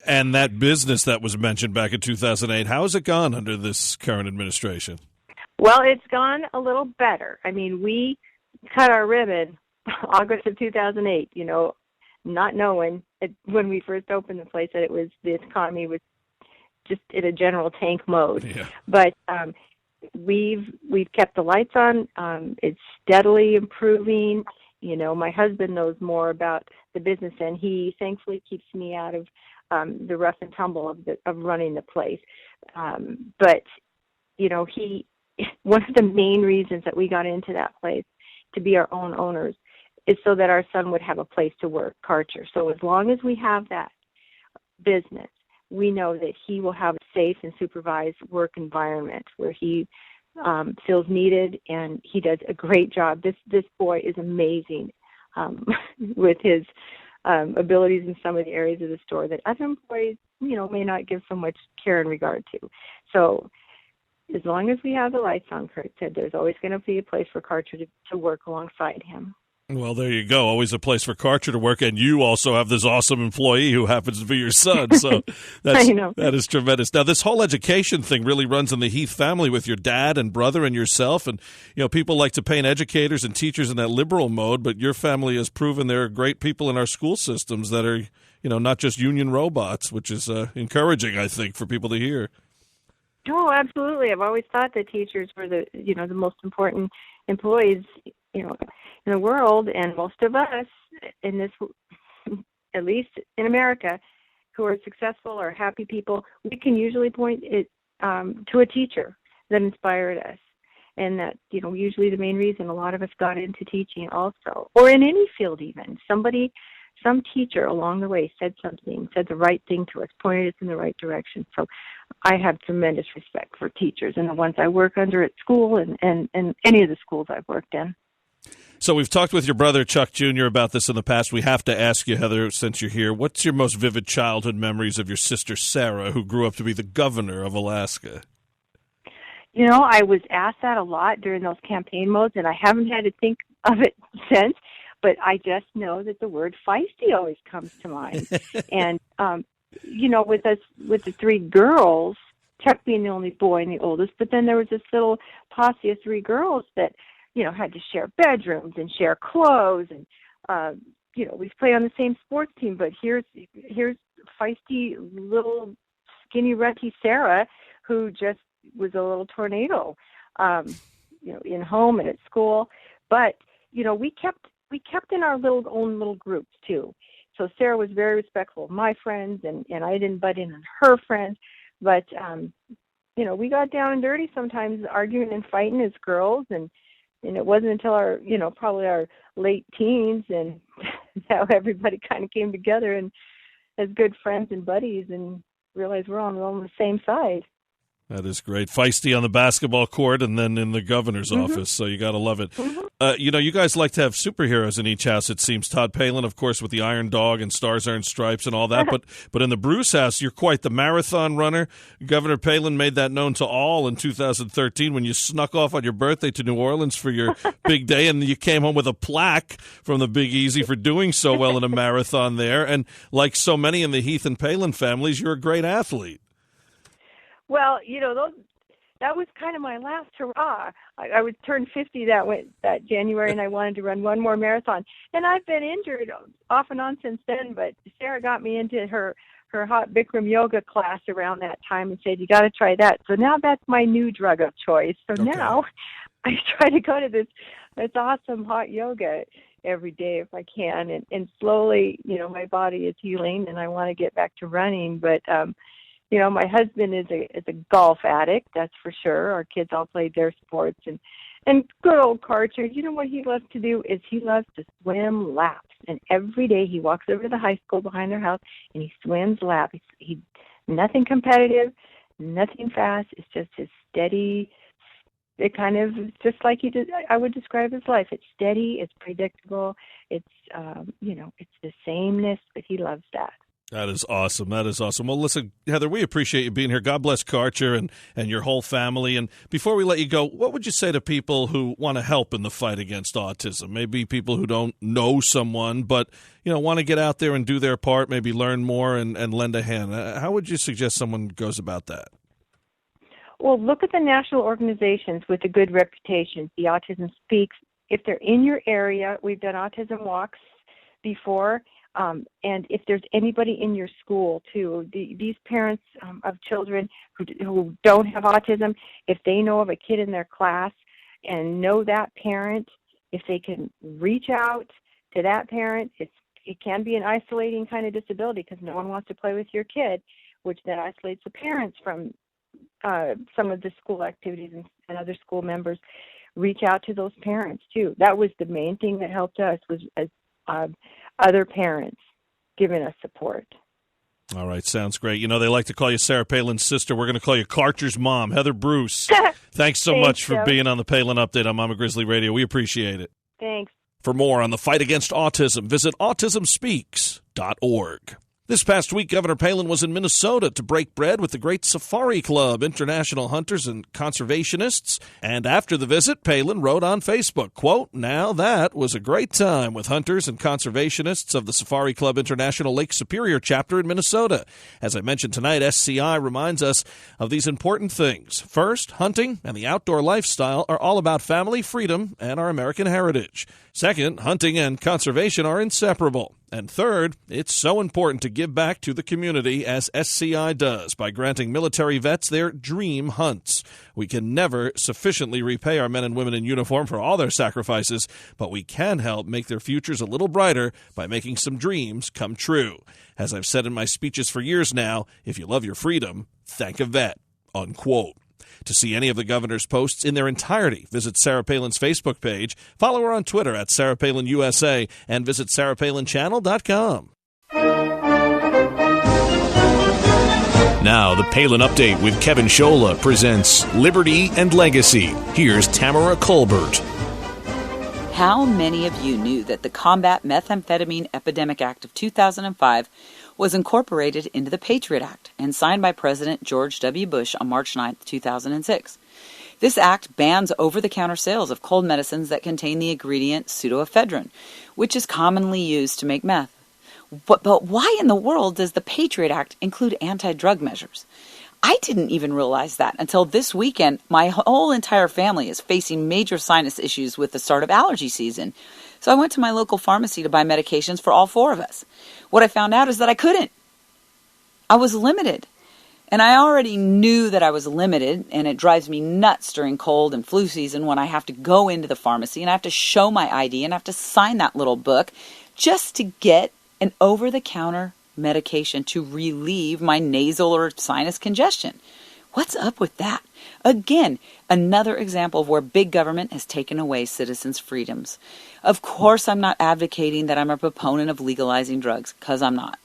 And that business that was mentioned back in 2008, how has it gone under this current administration? Well, it's gone a little better. I mean, we cut our ribbon August of 2008, not knowing when we first opened the place that the economy was just in a general tank mode. Yeah. But we've kept the lights on. It's steadily improving. My husband knows more about the business, and he thankfully keeps me out of the rough and tumble of running the place. But one of the main reasons that we got into that place to be our own owners is so that our son would have a place to work, Karcher. So as long as we have that business, we know that he will have a safe and supervised work environment where he feels needed, and he does a great job. This boy is amazing with his abilities in some of the areas of the store that other employees, may not give so much care and regard to. So as long as we have the lights on, Kurt said, there's always going to be a place for Karcher to work alongside him. Well, there you go. Always a place for Karcher to work, and you also have this awesome employee who happens to be your son. So that is tremendous. Now, this whole education thing really runs in the Heath family with your dad and brother and yourself. And people like to paint educators and teachers in that liberal mode, but your family has proven there are great people in our school systems that are, not just union robots, which is encouraging, I think, for people to hear. Oh, absolutely. I've always thought that teachers were the most important employees, in the world, and most of us in this, at least in America, who are successful or happy people, we can usually point it to a teacher that inspired us. And that, usually the main reason a lot of us got into teaching also, or in any field even. Some teacher along the way said the right thing to us, pointed us in the right direction. So I have tremendous respect for teachers and the ones I work under at school and any of the schools I've worked in. So we've talked with your brother, Chuck Jr., about this in the past. We have to ask you, Heather, since you're here, what's your most vivid childhood memories of your sister, Sarah, who grew up to be the governor of Alaska? I was asked that a lot during those campaign modes, and I haven't had to think of it since. But I just know that the word feisty always comes to mind. And, with the three girls, Chuck being the only boy and the oldest, but then there was this little posse of three girls that, had to share bedrooms and share clothes. And, we play on the same sports team, but here's feisty little skinny runty Sarah, who just was a little tornado, in home and at school. But, we kept in our own little groups too. So Sarah was very respectful of my friends, and I didn't butt in on her friends. But, we got down and dirty sometimes, arguing and fighting as girls, and it wasn't until our, probably our late teens and how everybody kind of came together and as good friends and buddies and realized we're on the same side. That is great. Feisty on the basketball court and then in the governor's office, so you got to love it. You guys like to have superheroes in each house, it seems. Todd Palin, of course, with the Iron Dog and Stars Earned Stripes and all that. But in the Bruce house, you're quite the marathon runner. Governor Palin made that known to all in 2013 when you snuck off on your birthday to New Orleans for your big day, and you came home with a plaque from the Big Easy for doing so well in a marathon there. And like so many in the Heath and Palin families, you're a great athlete. Well, that was kind of my last hurrah. I would turn 50 that January, and I wanted to run one more marathon. And I've been injured off and on since then, but Sarah got me into her hot Bikram yoga class around that time and said, you got to try that. So now that's my new drug of choice. So now I try to go to this awesome hot yoga every day if I can. And slowly, my body is healing, and I want to get back to running. But, my husband is a golf addict, that's for sure. Our kids all played their sports, and good old Karcher. What he loves to do is he loves to swim laps. And every day he walks over to the high school behind their house and he swims laps. He nothing competitive, nothing fast. It's just his steady. It kind of just like he did. I would describe his life. It's steady. It's predictable. It's it's the sameness, but he loves that. That is awesome. That is awesome. Well, listen, Heather, we appreciate you being here. God bless Karcher and your whole family. And before we let you go, what would you say to people who want to help in the fight against autism? Maybe people who don't know someone but, want to get out there and do their part, maybe learn more and lend a hand. How would you suggest someone goes about that? Well, look at the national organizations with a good reputation. The Autism Speaks. If they're in your area, we've done autism walks before. And if there's anybody in your school, too, these parents of children who don't have autism, if they know of a kid in their class and know that parent, if they can reach out to that parent, it can be an isolating kind of disability because no one wants to play with your kid, which then isolates the parents from some of the school activities and other school members. Reach out to those parents, too. That was the main thing that helped us was other parents giving us support. All right, sounds great. They like to call you Sarah Palin's sister. We're going to call you Karcher's mom, Heather Bruce. Thanks so much for being on the Palin Update on Mama Grizzly Radio. We appreciate it. Thanks. For more on the fight against autism, visit autismspeaks.org. This past week, Governor Palin was in Minnesota to break bread with the Great Safari Club, international hunters and conservationists. And after the visit, Palin wrote on Facebook, quote, "Now that was a great time with hunters and conservationists of the Safari Club International Lake Superior chapter in Minnesota. As I mentioned tonight, SCI reminds us of these important things. First, hunting and the outdoor lifestyle are all about family, freedom, and our American heritage. Second, hunting and conservation are inseparable. And third, it's so important to give back to the community as SCI does by granting military vets their dream hunts. We can never sufficiently repay our men and women in uniform for all their sacrifices, but we can help make their futures a little brighter by making some dreams come true. As I've said in my speeches for years now, if you love your freedom, thank a vet." Unquote. To see any of the governor's posts in their entirety, visit Sarah Palin's Facebook page, follow her on Twitter at Sarah Palin USA, and visit sarahpalinchannel.com. Now, the Palin Update with Kevin Scholla presents Liberty and Legacy. Here's Tamara Colbert. How many of you knew that the Combat Methamphetamine Epidemic Act of 2005 was incorporated into the Patriot Act and signed by President George W. Bush on March 9, 2006. This act bans over-the-counter sales of cold medicines that contain the ingredient pseudoephedrine, which is commonly used to make meth. But why in the world does the Patriot Act include anti-drug measures? I didn't even realize that until this weekend. My whole entire family is facing major sinus issues with the start of allergy season. So I went to my local pharmacy to buy medications for all four of us. What I found out is that I couldn't. I was limited. And I already knew that I was limited, and it drives me nuts during cold and flu season when I have to go into the pharmacy and I have to show my ID and I have to sign that little book just to get an over-the-counter medication to relieve my nasal or sinus congestion. What's up with that? Again, another example of where big government has taken away citizens' freedoms. Of course, I'm not advocating that I'm a proponent of legalizing drugs, because I'm not.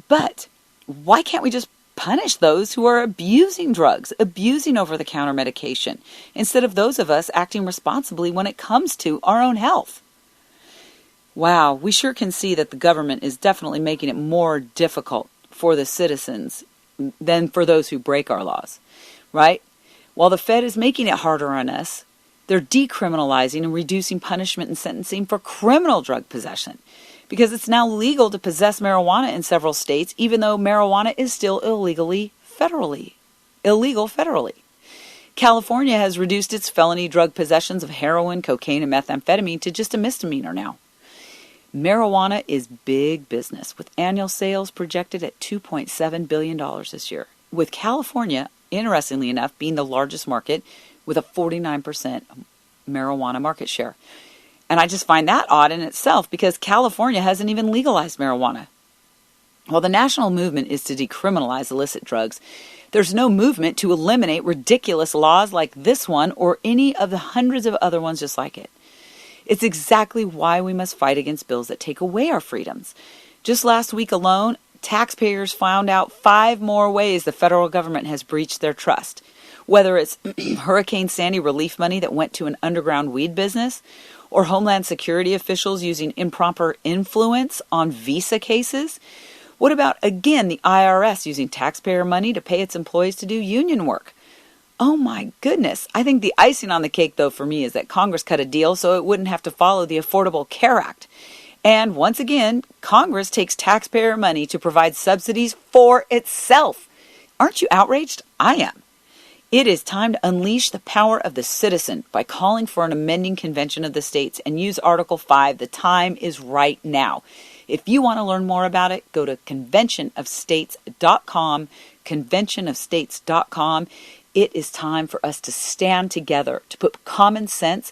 But why can't we just punish those who are abusing drugs, abusing over-the-counter medication, instead of those of us acting responsibly when it comes to our own health? Wow, we sure can see that the government is definitely making it more difficult for the citizens than for those who break our laws, right? While the Fed is making it harder on us, they're decriminalizing and reducing punishment and sentencing for criminal drug possession, because it's now legal to possess marijuana in several states, even though marijuana is still illegal federally. California has reduced its felony drug possessions of heroin, cocaine, and methamphetamine to just a misdemeanor now. Marijuana is big business, with annual sales projected at $2.7 billion this year, with California, interestingly enough, being the largest market with a 49% marijuana market share. And I just find that odd in itself because California hasn't even legalized marijuana. While the national movement is to decriminalize illicit drugs, there's no movement to eliminate ridiculous laws like this one or any of the hundreds of other ones just like it. It's exactly why we must fight against bills that take away our freedoms. Just last week alone, taxpayers found out 5 more ways the federal government has breached their trust. Whether it's Hurricane Sandy relief money that went to an underground weed business, or Homeland Security officials using improper influence on visa cases, What about, again, the IRS using taxpayer money to pay its employees to do union work? Oh my goodness. I think the icing on the cake, though, for me is that Congress cut a deal so it wouldn't have to follow the Affordable Care Act. And once again, Congress takes taxpayer money to provide subsidies for itself. Aren't you outraged? I am. It is time to unleash the power of the citizen by calling for an amending convention of the states and use Article 5. The time is right now. If you want to learn more about it, go to conventionofstates.com, conventionofstates.com. It is time for us to stand together to put common sense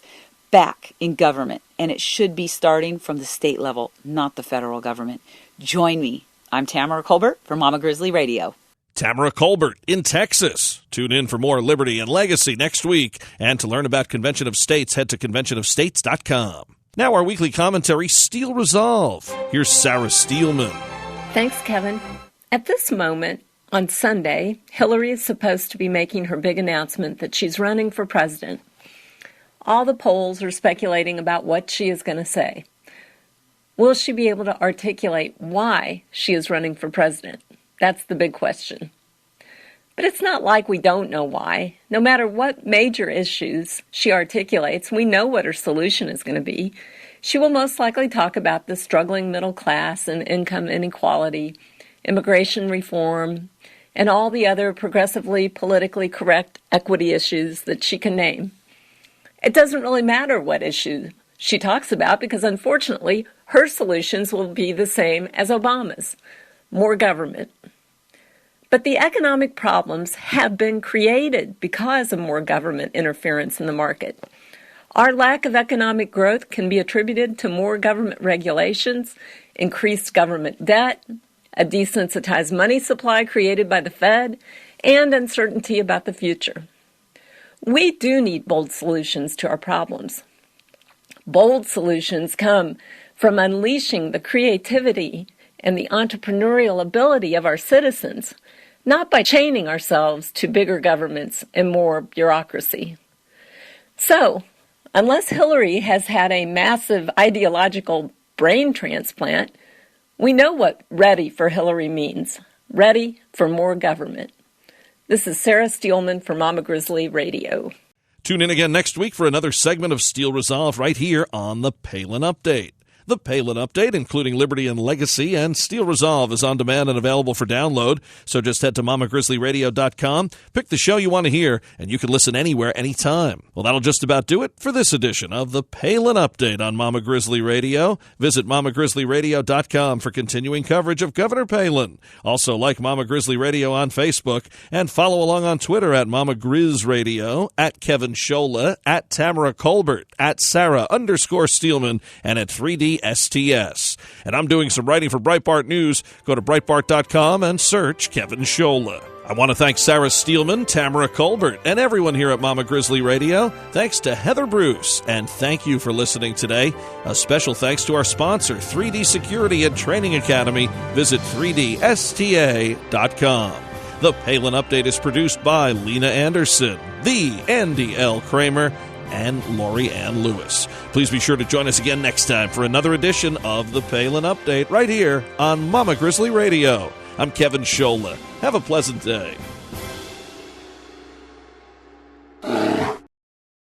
back in government, and it should be starting from the state level, not the federal government. Join me. I'm Tamara Colbert for Mama Grizzly Radio. Tamara Colbert in Texas. Tune in for more Liberty and Legacy next week. And to learn about Convention of States, head to conventionofstates.com. Now our weekly commentary, Steel Resolve. Here's Sarah Steelman. Thanks, Kevin. At this moment, on Sunday, Hillary is supposed to be making her big announcement that she's running for president. All the polls are speculating about what she is going to say. Will she be able to articulate why she is running for president? That's the big question. But it's not like we don't know why. No matter what major issues she articulates, we know what her solution is going to be. She will most likely talk about the struggling middle class and income inequality, immigration reform, and all the other progressively politically correct equity issues that she can name. It doesn't really matter what issue she talks about because, unfortunately, her solutions will be the same as Obama's: more government. But the economic problems have been created because of more government interference in the market. Our lack of economic growth can be attributed to more government regulations, increased government debt, a desensitized money supply created by the Fed, and uncertainty about the future. We do need bold solutions to our problems. Bold solutions come from unleashing the creativity and the entrepreneurial ability of our citizens, not by chaining ourselves to bigger governments and more bureaucracy. So, unless Hillary has had a massive ideological brain transplant, we know what ready for Hillary means: ready for more government. This is Sarah Steelman for Mama Grizzly Radio. Tune in again next week for another segment of Steel Resolve right here on the Palin Update. The Palin Update, including Liberty and Legacy and Steel Resolve, is on demand and available for download. So just head to mamagrizzlyradio.com, pick the show you want to hear, and you can listen anywhere, anytime. Well, that'll just about do it for this edition of the Palin Update on Mama Grizzly Radio. Visit mamagrizzlyradio.com for continuing coverage of Governor Palin. Also, like Mama Grizzly Radio on Facebook, and follow along on Twitter at Mama Grizz Radio, at Kevin Schola, at Tamara Colbert, at Sarah_Steelman, and at 3D STS. And I'm doing some writing for Breitbart News. Go to Breitbart.com and search Kevin Schola. I want to thank Sarah Steelman, Tamara Colbert, and everyone here at Mama Grizzly Radio. Thanks to Heather Bruce, and thank you for listening today. A special thanks to our sponsor, 3D Security and Training Academy. Visit 3dsta.com. The Palin Update is produced by Lena Anderson, the Andy L. Kramer, and Lori Ann Lewis. Please be sure to join us again next time for another edition of the Palin Update right here on Mama Grizzly Radio. I'm Kevin Schola. Have a pleasant day.